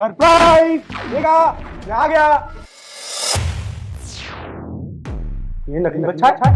Surprise! देखा, मैं आ गया। ये नकली बच्चा है।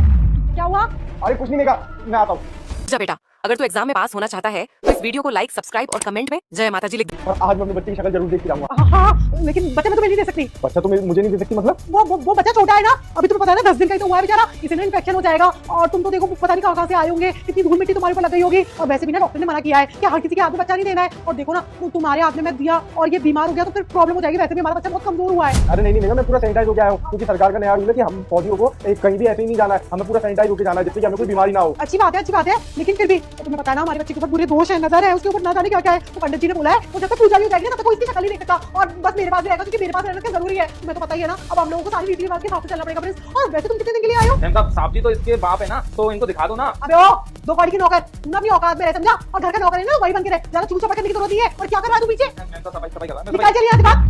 क्या हुआ? अरे कुछ नहीं देखा, मैं आता हूँ। जा बेटा, अगर तू एग्जाम में पास होना चाहता है तो इस वीडियो को लाइक, सब्सक्राइब और कमेंट में जय माता जी लिख दे। और आज मैं अपने बच्चे की शक्ल जरूर देख के जाऊंगा। हाँ, लेकिन बच्चे में तुम्हें नहीं दे सकती। बच्चा तो मुझे नहीं दे सकती मतलब? वो बच्चा छोटा है ना, अभी तुम्हें पता है ना 10 दिन का ही तो हुआ है बेचारा, इसे ना इन्फेक्शन हो जाएगा। और तुम तो देखो पता नहीं कहाँ से आए होंगे, कितनी धूल मिट्टी तुम्हारे ऊपर लग गई होगी। और वैसे भी ना डॉक्टर ने मना किया है कि हर किसी के हाथ में बच्चा नहीं देना है। और देखो ना, तुम्हारे हाथ में मैं दिया और ये बीमार हो गया तो फिर प्रॉब्लम हो जाएगी। वैसे भी हमारा बच्चा बहुत कमजोर हुआ है। अरे नहीं, मैं पूरा सैनिटाइज होकर आया हूँ, क्योंकि सरकार का नया रूल है कि हम फौजियों को कहीं भी ऐसे ही नहीं जाना है, हमें पूरा सैनिटाइज होकर जाना है, जिससे कि हमें कोई बीमारी ना हो। अच्छी बात है, लेकिन फिर भी तुम्हें पता है ना हमारे बच्चे के ऊपर बुरे दोष है, नजर है उसके ऊपर, ना जाने क्या क्या है। तो पंडित जी ने बोला है वो जब तक पूजा नहीं हो जाएगी ना तब तक कोई इसकी शक्ल नहीं देख सकता। और बस मेरे पास रहेगा, क्योंकि मेरे पास रहना जरूरी है। तुम्हें तो पता ही है ना, अब हम लोगों को सारी रीति रिवाज के हिसाब से चलना पड़ेगा। प्रिंस, और वैसे तुम कितने दिन के लिए आए हो? मैम साहब, साहब जी तो इसके बाप है ना, तो इनको दिखा दो ना। अबे ओ, दो कौड़ी की नौकर, तुम अपनी औकात में रह, समझा? और घर का नौकर है ना, वही बन के रहे, ज्यादा चूल चौपट करने की जरूरत नहीं है। और क्या कर रहा है तू पीछे? मैम तो सफाई कर रहा है। निकाल चल यहाँ से बात।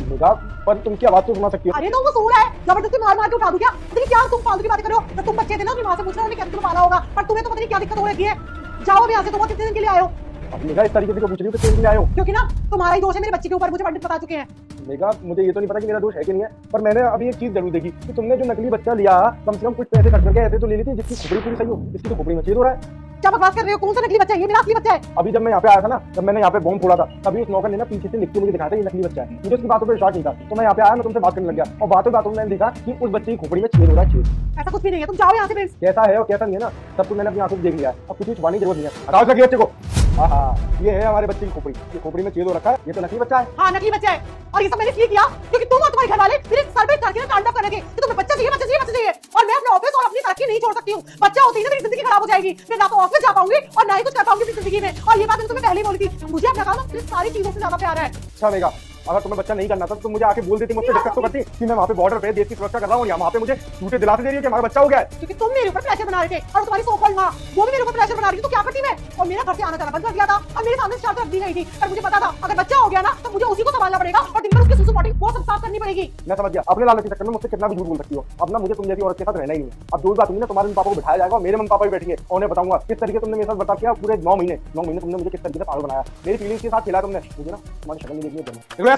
निगाह पर तुम की आवाज तो सुना सकती हो। अरे तो वो सो रहा है, जबरदस्ती मार के उठा दूं क्या? देखिए क्या तुम फालतू की बातें कर रहे हो? जब तुम बच्चे थे ना, अपनी मां से पूछना, उन्होंने क्या तुम्हें पाला होगा। पर तुम्हें तो पता नहीं क्या दिक्कत हो रही है। जाओ यहाँ से, तुम कितने दिन के लिए आए हो? अब निगाह इस तरीके से क्यों पूछ रही हो कि तुम आए हो? क्योंकि ना तुम्हारा ही दोष है मेरे बच्चे के ऊपर, मुझे पंडित बता चुके हैं। निगाह, मुझे ये तो नहीं पता कि मेरा दोष है कि नहीं है, पर मैंने अभी एक चीज जरूर देखी कि तुमने जो नकली बच्चा लिया, कम से कम कुछ पैसे खर्च करके ऐसे तो ले ली थी जिसकी खोपड़ी पूरी सही हो। इसकी तो खोपड़ी में छेद हो रहा है। क्या बकवास कर रहे हो? कौन सा नकली बच्चा है? ये मेरा असली बच्चा है। अभी जब मैं यहाँ पे आया था ना, जब मैंने यहाँ पे बॉम्ब फोड़ा था, तभी उस नौकर ने ना पीछे से लिख के मुझे दिखाया था ये नकली बच्चा है। मुझे उसकी बातों पर विश्वास नहीं था, तो मैं यहाँ पे आया, मैं तुमसे बात करने लग गया और बातों में मैंने देखा कि उस बच्चे की खोपड़ी में छेद हो रहा है। छेद ऐसा कुछ भी नहीं है, तुम जाओ यहाँ से प्रिंस। कैसा है और कैसा नहीं है ना, सब कुछ मैंने अपनी आंखों से देख लिया है। अब कुछ भी छुपाने की जरूरत नहीं है। हटाओ सके बच्चे को। हाँ, ये है हमारे बच्चे की खोपड़ी। ये खोपड़ी में छेद हो रखा है, ये तो नकली बच्चा है। हाँ, नकली बच्चा है। और ये सब मैंने इसलिए किया क्योंकि तुम और तुम्हारे घर वाले मेरे सर पे चढ़ के तांडव कर रहे थे कि तुम्हें बच्चा चाहिए, बच्चा चाहिए, बच्चा चाहिए। और मैं अपने ऑफिस और अपनी तरक्की नहीं छोड़ सकती हूँ। बच्चा होते ही ना मेरी जिंदगी खराब हो जाएगी। मैं ना तो ऑफिस जा पाऊंगी और ना ही कुछ कर पाऊंगी अपनी जिंदगी में। और ये बात मैंने तुम्हें पहले ही बोली थी। मुझे अपना काम सिर्फ सारी चीजों से ज्यादा प्यार है। अच्छा मेगा, अगर तुम्हें बच्चा नहीं करना था तो मुझे आके बोल देती, मुझसे डिस्कस तो करती कि मैं वहाँ पे बॉर्डर पे देश की सुरक्षा कर रहा हूँ, या वहाँ पे मुझे झूठे दिलाते दे रही है कि हमारा बच्चा हो गया है। क्योंकि तुम मेरे ऊपर प्रेशर बना रहे थे और तुम्हारी सो कॉल्ड माँ वो भी मेरे ऊपर प्रेशर बना रही थी। तो क्या करती मैं? और मेरा घर से आना जाना बंद कर दिया था और मेरे सामने शर्त रख दी गई थी। पर मुझे पता था अगर बच्चा हो गया ना तो मुझे उसी को संभालना पड़ेगा और दिन भर उसकी सुसु पॉटी वो सब साफ करनी पड़ेगी। मैं समझ गया, अपने लालच के चक्कर में मुझसे कितना भी झूठ बोल सकती हो। अब ना मुझे तुम जैसी औरत के साथ रहना ही नहीं। अब जो बात हुई ना, तुम्हारे पापा को बिठाया जाएगा और मेरे मम्मी पापा भी बैठेंगे और उन्हें बताऊंगा किस तरीके तुमने मेरे साथ बता किया। पूरे 9 महीने तुमने मुझे किस तरीके से पागल बनाया, मेरी फीलिंग्स के साथ खेला तुमने। मुझे ना तुम्हारी शक्ल नहीं देखनी है।